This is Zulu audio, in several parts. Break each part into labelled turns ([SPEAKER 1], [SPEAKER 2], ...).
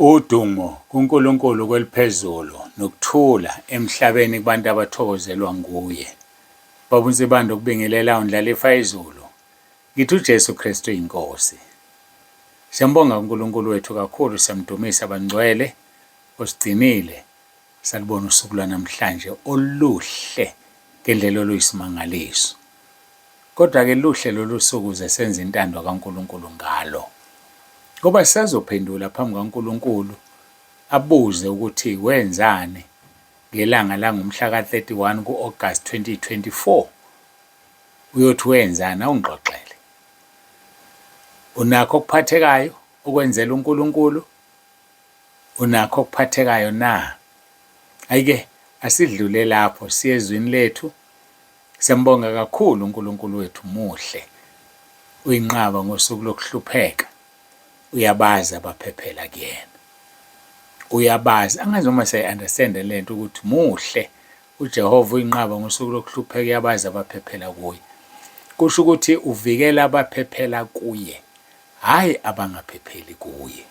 [SPEAKER 1] Udumo kuNkulunkulu kweliphezulu nokuthula emhlabeni kubantu abathokozelwa nguye. Baba uNsibanda ukubingelela undlalifa izulu. Ngithi uJesu Kristu inkosi. Siyambonga uNkulunkulu wethu kakhulu, siyamdumisa abangcwele osigcinile. Salibona usuku lwanamhlanje oluhle ngendlela oluyisimangaliso. Kodwa-ke luhle lolu suku uze senze intando kaNkulunkulu ngalo. Ngoba sisazophendula phambi kaNkulunkulu abuze ukuthi wenzani ngelanga langomhla ka-31 ku-August 2024. Uyothi wenzani, awungixoxele. Unakho okuphathekayo ukwenzela uNkulunkulu? Unakho okuphathekayo na? Ayike asidlule lapho siye ezwini lethu. Siyambonga kakhulu uNkulunkulu wethu muhle. Uyinqaba ngosuku lokuhlupheka. Uyabazi abaphephela kuyena. Uyabazi, angazi uma siyayi-understand lento ukuthi muhle uJehova uyinqaba ngosuku lokuhlupheka, uyabazi abaphephela kuye. Kusho ukuthi uvikela abaphephela kuye, hhayi abangaphepheli kuye.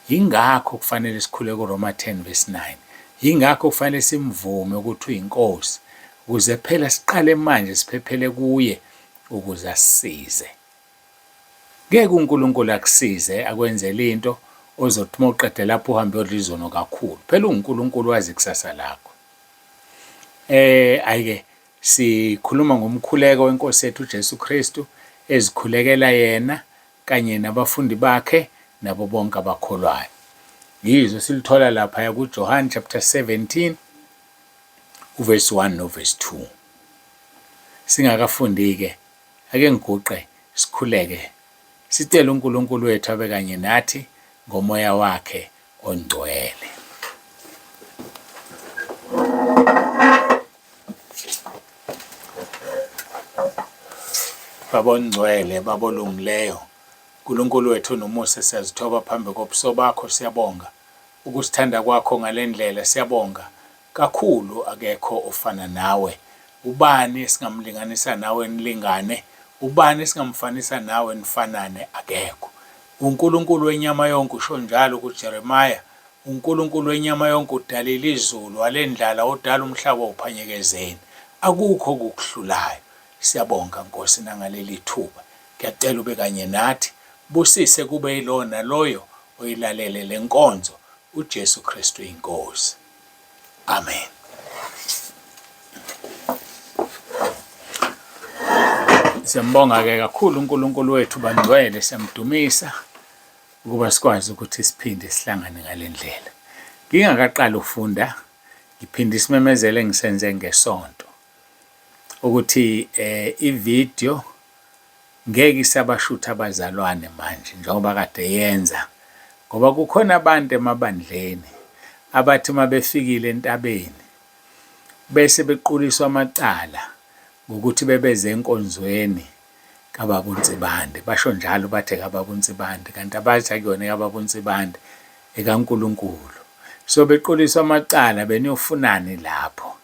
[SPEAKER 1] Yingakho kufanele sikhule kuRoma 10:9. Yingakho kufanele simvume ukuthi uyinkosi, ukuze phela siqale manje siphephele kuye ukuze asisize. Ngeke uNkulunkulu akusize akwenzele into ozothi uma uqede lapho uhambe uyodla izono kakhulu. Phela uNkulunkulu wazi ikusasa lakho. Ayike sikhuluma ngomkhuleko wenkosi yethu uJesu Kristu, ezikhulekela yena kanye nabafundi bakhe nabo bonke abakholwayo. Yizo silithola lapha kuJohn chapter 17 uverse 1 noverse 2. Singakafundi-ke ake ngiguqe sikhuleke sicela uNkulunkulu wethu abe kanye nathi ngomoya wakhe ongcwele. Baba ongcwele, Baba olungileyo, uNkulunkulu wethu nomusa, siyazithoba phambi kobuso bakho. Siyabonga ukusithanda kwakho ngale ndlela. Siyabonga kakhulu, akekho ofana nawe. Ubani esingamlinganisa nawe nilingane? Ubani esingamfanisa nawe nifanane? Akekho. uNkulunkulu wenyama yonke, usho njalo kuJeremiya, uNkulunkulu wenyama yonke udalile izulu, walendlala udala umhlaba uphanyekezeni. Akukho okukuhlulayo. Siyabonga Nkosi nangaleli thuba. Ngiyacela ube kanye nathi, busise kube yilo naloyo oyilalele le nkonzo, uJesu Kristu inkosi. Amen. Siyambonga-ke kakhulu uNkulunkulu wethu bangcwele, siyamdumisa ukuba sikwazi ukuthi siphinde sihlangane ngale ndlela. Ngingakaqali ufunda, ngiphinde isimemezele engisenze ngesonto ukuthi ividiyo ngeke isabashutha abazalwane manje njengoba kade yenza, ngoba kukhona abantu emabandleni abathi uma befikile entabeni bese bequliswa amacala ngokuthi bebeze enkonzweni kaBaba uNsibande. Basho njalo bathe kaBaba uNsibande, kanti abathi akuyona kaBaba uNsibande, ekaNkulunkulu. So bequliswa amacala, beniyofunani lapho.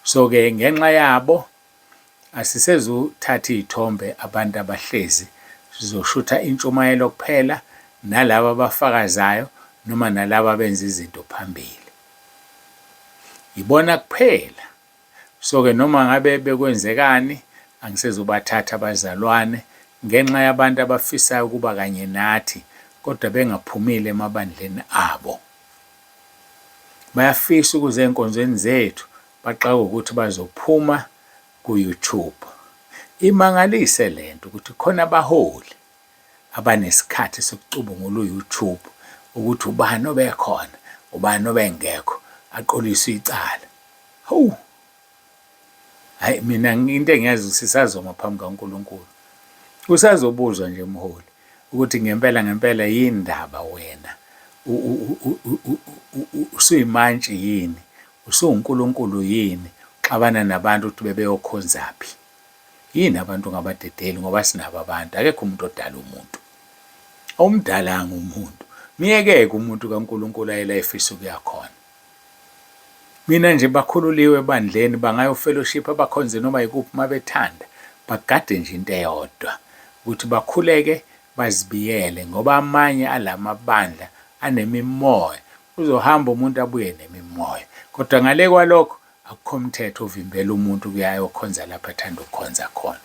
[SPEAKER 1] So-ke ngenxa yabo asisezuthatha iy'thombe abantu abahlezi, sizoshutha intshumayelo kuphela nalabo abafakazayo noma nalabo abenza izinto phambili. Ibona kuphela. So-ke noma ngabe bekwenzekani, angisezubathatha abazalwane ngenxa yabantu abafisayo ukuba kanye nathi kodwa bengaphumile emabandleni abo. Bayafisa ukuze enkonzweni zethu baxake ukuthi bazophuma ku-YouTube. Imangalise lento ukuthi khona abaholi abanesikhathi sokucubungula u-YouTube ukuthi ubani obekhona, ubani obengekho, aqoliswe icala. Hawu! Hayi, mina into engiyazi sisazoma phambi kaNkulunkulu. Usazobuzwa nje mholi ukuthi ngempela yini ndaba wena? Usuyimantshi yini? UsuNkulunkulu yini? Xabana nabantu ukuthi bebeyokhonzaphi? Yini abantu ngabadedeli ngoba sinabo abantu, akekho umuntu odala umuntu. Awumdalanga umuntu. Miyeke-ke umuntu kaNkulunkulu ayela efisa ukuya khona. Mina nje bakhululiwe ebandleni, bangayofellowship abakhonze noma yikuphi uma bethanda, bagade nje into eyodwa ukuthi bakhuleke bazibiyele, ngoba amanye alamabandla anemimoya. Uzohamba umuntu abuye nemimoya. Kodwa ngale kwalokho akukho umthetho ovimbela umuntu kuyayokhonza lapha athanda ukukhonza khona.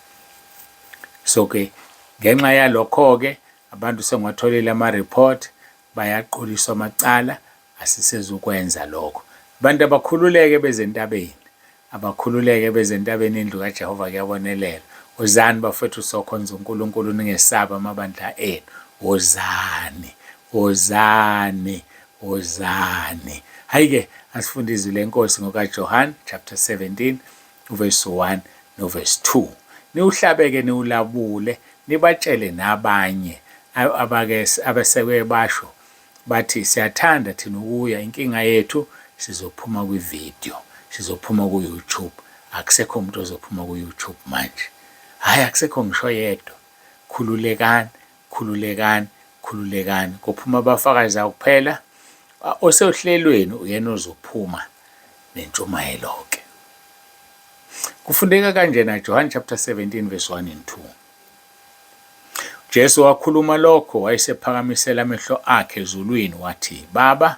[SPEAKER 1] So-ke ngenxa yalokho-ke abantu sengiwatholile ama-report, bayaquliswa amacala, asisezukwenza lokho. Abantu abakhululeke bezentabeni, abakhululeke bezentabeni, indlu kaJehova kuyabonelela. Wozani bafethu sokhonza uNkulunkulu ningesaba amabandla enu. Wozani, wozani, wozani. Hayi-ke asifunde izwi lenkosi ngokaJohane chapter 17 verse 1 no verse 2. Niwuhlabeke niwulabule, nibatshele nabanye abaseke basho bathi siyathanda thina ukuya, inkinga yethu sizophuma kwivideo, sizophuma ku-YouTube. Akusekho umuntu ozophuma ku-YouTube manje. Hayi, akusekho ngisho yedwa. Khululekani, khululekani, khululekani. Kuphuma abafakazi kuphela. Osehlelweni uyena ozophuma nentshumayelo-ke. Kufundeka kanjena John chapter 17 verse 1 and 2. Jesu wakhuluma lokho wayesephakamisela amehlo akhe ezulwini wathi, Baba,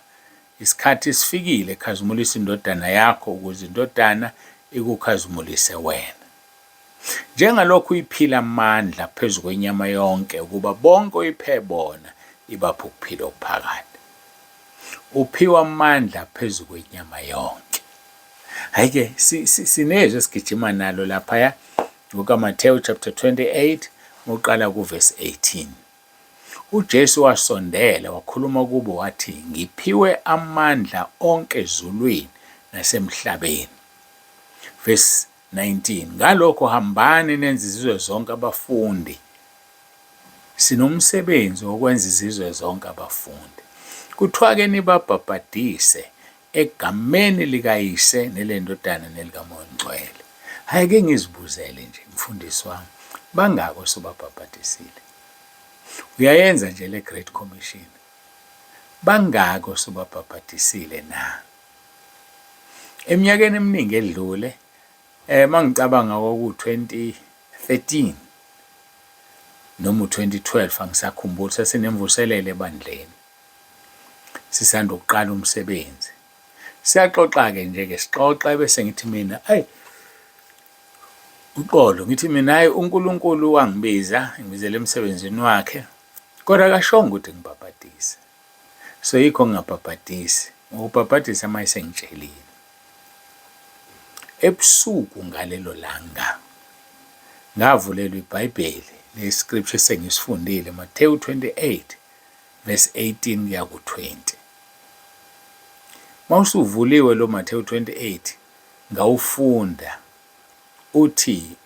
[SPEAKER 1] isikhathi sifikile, khazimulisa indodana yakho ukuze indodana ikukhazimulise wena. Njengalokhu iphila amandla phezu kwenyama yonke ukuba bonke oyiphe bona ibaphe ukuphila okuphakade. Uphiwa amandla phezu kwenyama yonke. Hayi-ke sinezwe esigijima nalo laphaya ngokaMathewu chapter 28 ngoqala kuverse 18. UJesu wasondela wakhuluma kubo wathi, ngiphiwe amandla onke ezulwini nasemhlabeni. Verse 19, ngalokho hambani nenze izizwe zonke abafundi. Sinomsebenzi wokwenza izizwe zonke abafundi. Kuthiwa-ke nibabhabhadise egameni likayise nelendodana nelikamoya ongcwele. Hayi-ke ngizibuzele nje mfundisi wami, bangaki osobabhabhadisile? Uyayenza nje le Great Commission. Bangaki osobabhabhadisile na? Eminyakeni eminingi edlule, mangicabanga ku-2013 noma u-2012 angisakhumbuli, sasinemvuselelo ebandleni. Sisanda ukuqala umsebenzi. Siyaxoxa-ke nje-ke sixoxa bese ngithi mina, uqolo ngithi mina, hayi uNkulunkulu wangibiza, ngibizele emsebenzini wakhe, kodwa akashongo ukuthi ngibhabhadise. So yikho ngingabhabhadisi, ngokubhabhadisa manje sengitshelile. Ebusuku ngalelo langa ngavulelwa iBhayibheli, le scripture sengisifundile, Mathewu 28 verse 18 kuya ku-20. Mawusuvuliwe lo Mathewu 28 ngawufunda, uthi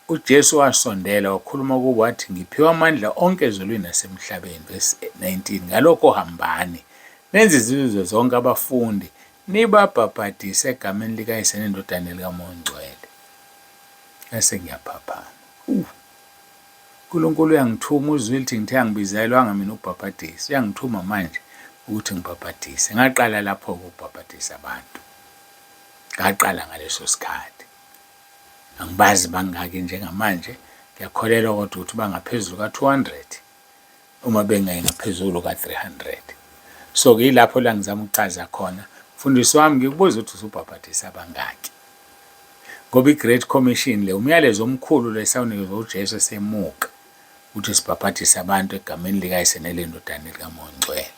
[SPEAKER 1] uJesu wasondela wakhuluma kubo wathi, ngiphiwe amandla onke ezulwini nasemhlabeni. Verse 19, ngalokho hambani nenze izizwe zonke abafundi, nibabhabhadise egameni likayise nendodana nelikamoya ongcwele. Bese ngiyaphaphama. uNkulunkulu uyangithuma, uzwile ukuthi ngithe angibizelwanga mina ukubhabhadisa, uyangithuma manje ukuthi ngibhabhadise. Ngaqala lapho ukubhabhadisa abantu. Ngaqala ngaleso sikhathi. Angibazi bangaki njengamanje, ngiyakholelwa kodwa ukuthi bangaphezulu ka-200 uma bengaphezulu ka-300. So kuyilapho la ngizama ukuchaza khona, mfundisi wami, ngikubuza ukuthi usubhabhadisa abangaki. Ngoba i-Great Commission le umyalezo omkhulu lesawunikezwa uJesu esemuka ukuthi sibhabhadise abantu egameni likayise nelendodana nelikamoya ongcwele.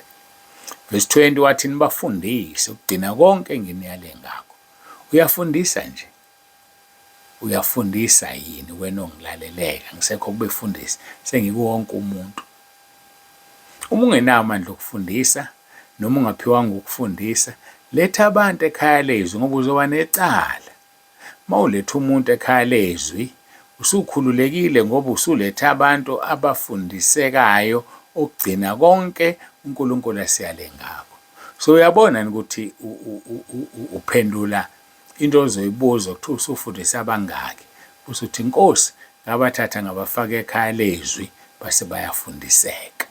[SPEAKER 1] Verse 20 wathi nibafundise ukugcina konke enginiyale ngakho. Uyafundisa nje. Uyafundisa yini wena ongilaleleka? Ngisekho kubefundisa, sengikuwonke umuntu. Uma ungenawo amandla okufundisa noma ungaphiwanga ukufundisa, letha abantu ekhaya lezwi ngoba uzoba necala. Mawuletha umuntu ekhaya lezwi, usukhululekile ngoba usuletha abantu abafundisekayo ukugcina konke uNkulunkulu asiyale ngakho. So uyabona ukuthi uphendula into ozoyibuza ukuthi usufundisa abangaki. Usuthi Nkosi, ngabathatha ngabafaka ekhaya lezwi base bayafundiseka.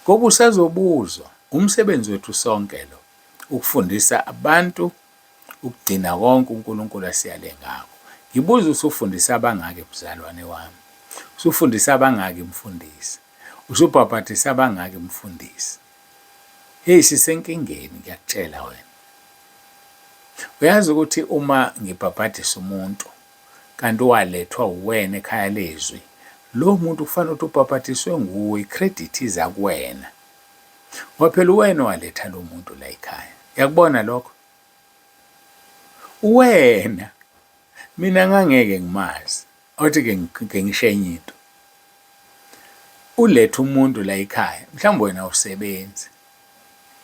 [SPEAKER 1] Ngoba usazobuzwa umsebenzi wethu sonke lo, ukufundisa abantu ukugcina konke uNkulunkulu asiyale ngakho. Ngibuza usufundisa abangaki mzalwane wami? Usufundisa abangaki mfundisi? Usubhabhadisa abangaki mfundisi? Hey, sisenkingeni ngiyakutshela wena. Uyazi ukuthi uma ngibhabhadisa umuntu kanti walethwa uwena ekhaya lezwi, lo muntu kufanele ukuthi ubhabhadiswe nguwe, i-credit iza kuwena. Ngoba phela uwena waletha lo muntu la ekhaya. Uyakubona lokho? Wena mina ngangeke ngimazi. Awuthi-ke ngishenye into. Uletha umuntu la ekhaya, mhlawumbe wena awusebenzi.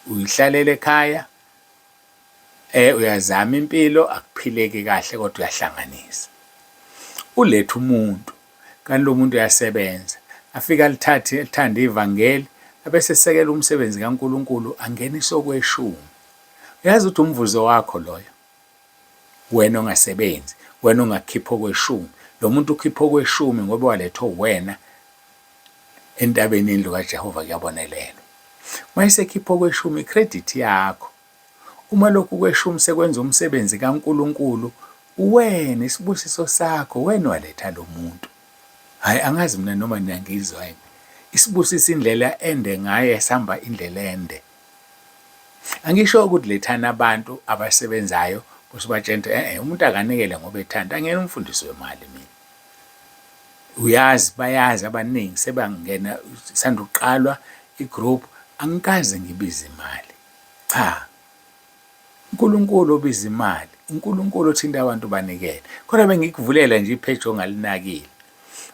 [SPEAKER 1] Uyihlalele ekhaya, uyazama impilo, akuphileki kahle kodwa uyahlanganisa. Uletha umuntu, kanti lo muntu uyasebenza. Afika alithande ivangeli, abese sekela umsebenzi kaNkulunkulu angenise okweshumi. Uyazi ukuthi umvuzo wakho loyo. Wena ongasebenzi, wena ongakhipha okweshumi. Lo muntu ukhipha okweshumi ngoba walethwa uwena entabeni indlu kaJehova kuyabonelelwa. Mayisekhipha okweshumi i-credit yakho. Uma lokhu kweshumi sekwenza umsebenzi kaNkulunkulu, wena isibusiso sakho, wena waletha lo muntu. Hayi angazi mina noma ngiyangizwa yini. Isibusiso indlela ende ngaye esihamba indlela ende. Angisho ukuthi lethana abantu abasebenzayo usibatshela umuntu akanikele ngoba ethanda. Angena umfundisi wemali mina. Uyazi bayazi abaningi sebangena sanda uqalwa igroup angikaze ngibiza imali. Cha. uNkulunkulu obiza imali, uNkulunkulu othinta abantu banikele. Khona bengikuvulela nje ipage ongalinakile.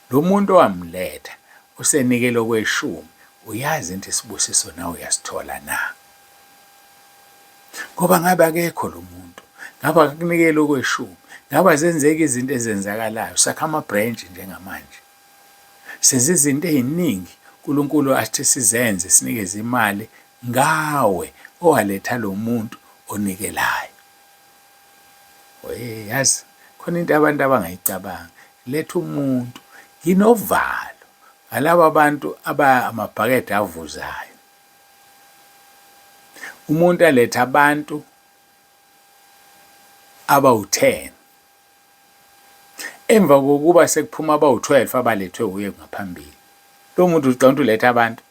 [SPEAKER 1] Lo muntu owamletha usenikele okweshumi, uyazi into isibusiso nawe uyasithola na? Ngoba ngabe akekho lo muntu, ngabe akunikele okweshumi, ngabe zenzeka izinto ezenzakalayo, sakha ama-branch njengamanje. Senze izinto eziningi uNkulunkulu athi sizenze sinikeze imali ngawe owaletha lo muntu onikelayo. Yazi khona into abantu abangayicabanga. Letha umuntu nginovalo ngalabo bantu amabhakede avuzayo. Umuntu aletha abantu abawu-10 emva kokuba sekuphuma abawu-12 abalethwe uye ngaphambili. Lo muntu ucanda uletha abantu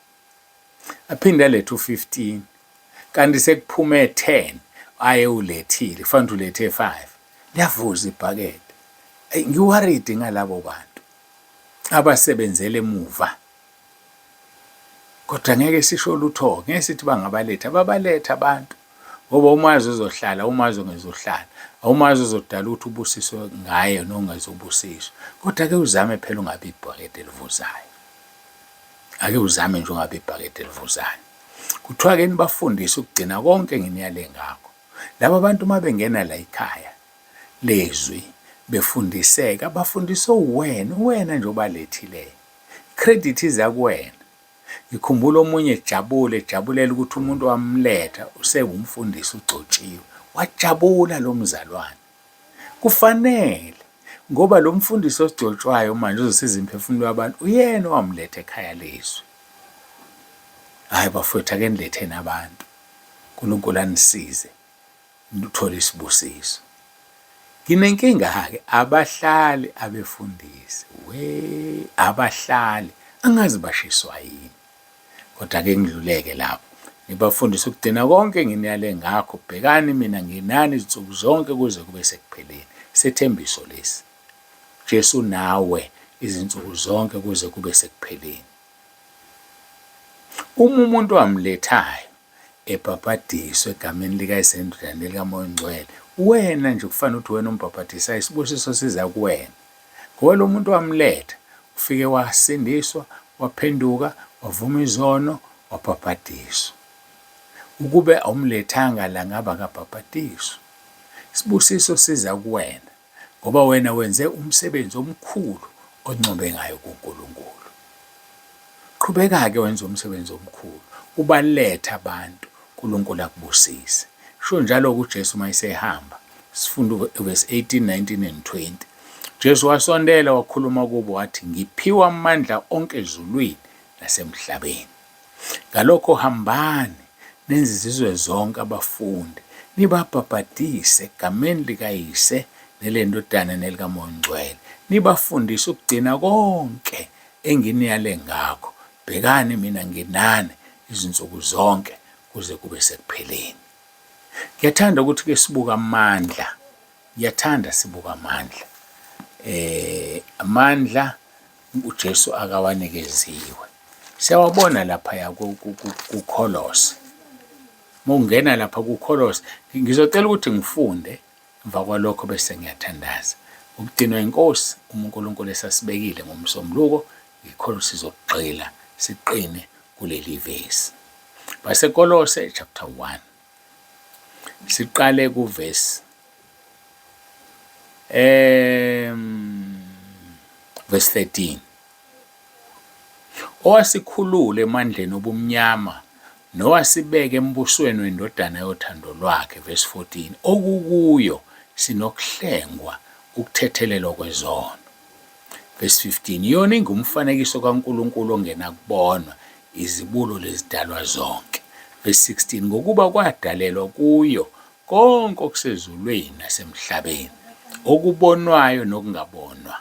[SPEAKER 1] aphinde alethe u-15 kanti sekuphume 10 aye ulethile kufanele ulethe 5. Liyavuza ibhakede. Ngiworried ngalabo bantu abasebenzele emuva. Kodwa ngeke sisho lutho, ngeke sithi bangabaletha, babaletha abantu. Ngoba umazi uzohlala, umazi ongezohlala. Awumazi uzodala ukuthi ubusiswe ngaye nongazobusiswa. Kodwa ake uzame phela ungabe ibhakede elivuzayo. Ake uzame nje ungabe ibhakede elivuzayo. Kuthiwa ke nibafundise ukugcina konke nginiyale ngakho. Laba bantu mabengena la ekhaya lezwi befundiseka bafundiswe wena nje obalethileyo. Credit iza kuwena. Ngikhumbula omunye ejabulela ukuthi umuntu wamletha usewumfundisi ugcotshiwe. Wajabula lo mzalwane. Kufanele ngoba lo mfundisi osigcotshwayo manje uzosiza imphefumulo yabantu uyena owamletha ekhaya lezwi. Hayi bafowethu ake niletheni abantu. uNkulunkulu anisize nithole isibusiso. Nginenkinga-ke abahlali abefundisi. Abahlali angazi bashiswa yini. Kodwa ake ngidluleke lapho. Nibafundise ukugcina konke nginiyale ngakho. Bhekani mina nginani izinsuku zonke kuze kube sekupheleni. Sethembiso lesi. Jesu nawe izinsuku zonke kuze kube sekupheleni. Uma umuntu wamlethayo ebhabhadiswe egameni likaYise likaMoya Ongcwele, wena nje kufanele ukuthi wena umbhabhadisayo isibusiso siza kuwena. Ngoba lo muntu wamletha ufike wasindiswa, waphenduka, wavuma izono, wabhabhadiswa. Ukube awumlethanga la ngaba kabhabhadiswa. Isibusiso siza kuwena ngoba wena wenze umsebenzi omkhulu oncobe ngayo kuNkulunkulu. Qhubeka-ke wenza umsebenzi omkhulu. Ubaletha abantu uNkulunkulu akubusise. Sho njalo uJesu mayisehamba. Sifunda verse 18, 19 and 20. Jesu wasondela wakhuluma kubo wathi ngiphiwa amandla onke ezulwini nasemhlabeni. Ngalokho hambani nenze izizwe zonke abafundi nibabhabhadise egameni likaYise nelendodana nelikaMoya Ongcwele. Nibafundise ukugcina konke enginiyale ngakho. Bhekani mina nginani izinsuku zonke kuze kube sekupheleni. Ngiyathanda ukuthi-ke sibuke amandla. Ngiyathanda sibuke amandla. Amandla uJesu akawanikeziwe. Siyawabona laphaya kuKolose. Uma ungena lapha kuKolose, ngizocela ukuthi ngifunde emva kwalokho bese ngiyathandaza. Ukudinwa inkosi uNkulunkulu esasibekile ngomsombuluko, ikhona sizokugxila siqine kuleli vesi. Base Kolose chapter 1. Siqale kuvesi verse 13. Owasikhulula emandleni obumnyama nowasibeka embusweni wendodana yothando lwakhe, verse 14. Okukuyo sinokuhlengwa ukuthethelelwa kwezono, verse 15. Yona ingumfanekiso kaNkulunkulu ongena kubonwa, izibulo lezidalwa zonke, verse 16. Ngokuba kwadalelwa kuyo konke okusezulwini nasemhlabeni, okubonwayo nokungabonwa,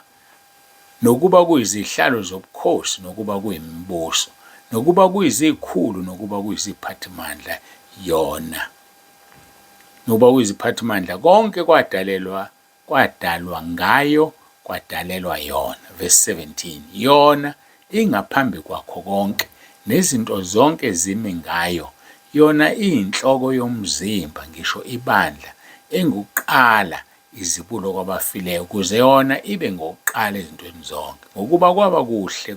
[SPEAKER 1] nokuba kuyizihlalo zobukhosi, nokuba kuyimibuso, nokuba kuyizikhulu, nokuba kuyiziphathimandla, yona nokuba kuyiziphathimandla, konke kwadalwa ngayo, kwadalelwa yona, verse 17. Yona ingaphambi kwakho konke, nezinto zonke zimi ngayo. Yona iyinhloko yomzimba, ngisho ibandla, engukuqala, izibulo kwabafileyo, ukuze yona ibe ngokuqala ezintweni zonke. Ngokuba kwaba kuhle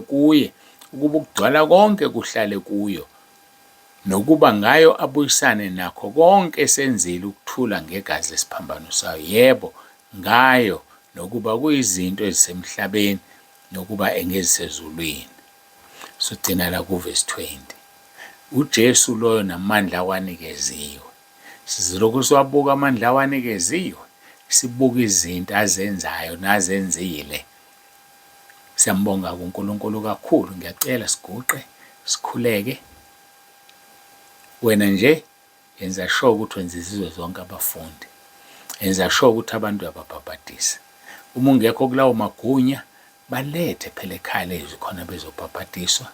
[SPEAKER 1] kuye ukuba ukugcwala konke kuhlale kuyo, nokuba ngayo abuyisane nakho konke esenzile ukuthula ngegazi lesiphambano sayo. Yebo, ngayo, nokuba kuyizinto ezisemhlabeni nokuba engezisezulwini. Sogcina la kuvesi 20. uJesu loyo namandla awanikeziwe. Sizilokhu siwabuka amandla awanikeziwe, sibuka izinto azenzayo nazenzile. Siyambonga uNkulunkulu kakhulu. Ngiyacela siguqe, sikhuleke. Wena nje yenza sure ukuthi wenza izizwe zonke abafundi. Yenza sure ukuthi abantu uyababhabhadisa. Uma ungekho kulawo magunya, balethe phela ekhaya lezwi khona bezobhabhadiswa,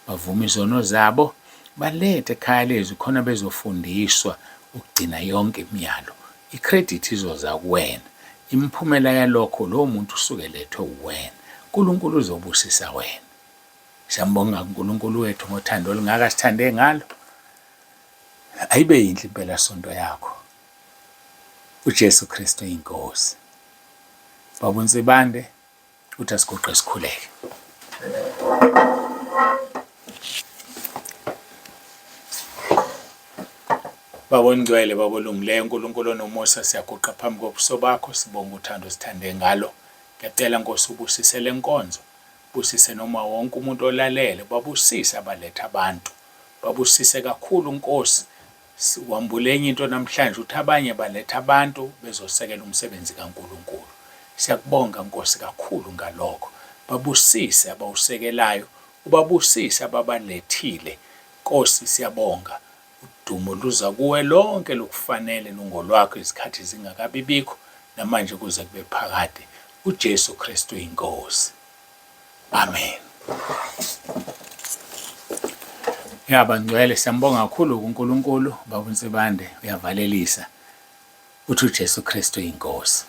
[SPEAKER 1] bavume izono zabo, balethe ekhaya lezwi khona bezofundiswa ukugcina yonke imiyalo. Icredit izoza kuwena. Imiphumela yalokho lowo muntu usuke lethwe uwena. uNkulunkulu uzobusisa wena. Siyambonga uNkulunkulu wethu ngothando olungaka sithande ngalo. Ayibe yinhle impela sonto yakho. uJesu Kristu inkosi. Baba uNsibande, uthi asiguqe sikhuleke. Baba ongcwele, Baba olungileyo, uNkulunkulu onomusa, siyaguqa phambi kobuso bakho, sibonga uthando sithande ngalo. Ngiyacela Nkosi ubusise le nkonzo, busise noma wonke umuntu olalele, babusise abaletha abantu, babusise kakhulu Nkosi. Siwambule enye into namhlanje uthi abanye baletha abantu bezosekela umsebenzi kaNkulunkulu. Siyakubonga Nkosi kakhulu ngalokho. Babusise abawusekelayo, ubabusise ababalethile. Nkosi siyabonga. Udumo luza kuwe lonke lokufanele nongolwakho izikhathi zingakabibikho namanje kuze kube phakade. uJesu Kristu inkosi. Amen. Yaba ngcwele, siyambonga kakhulu uNkulunkulu. Baba uNsibande uyavalelisa uthi uJesu Kristu inkosi.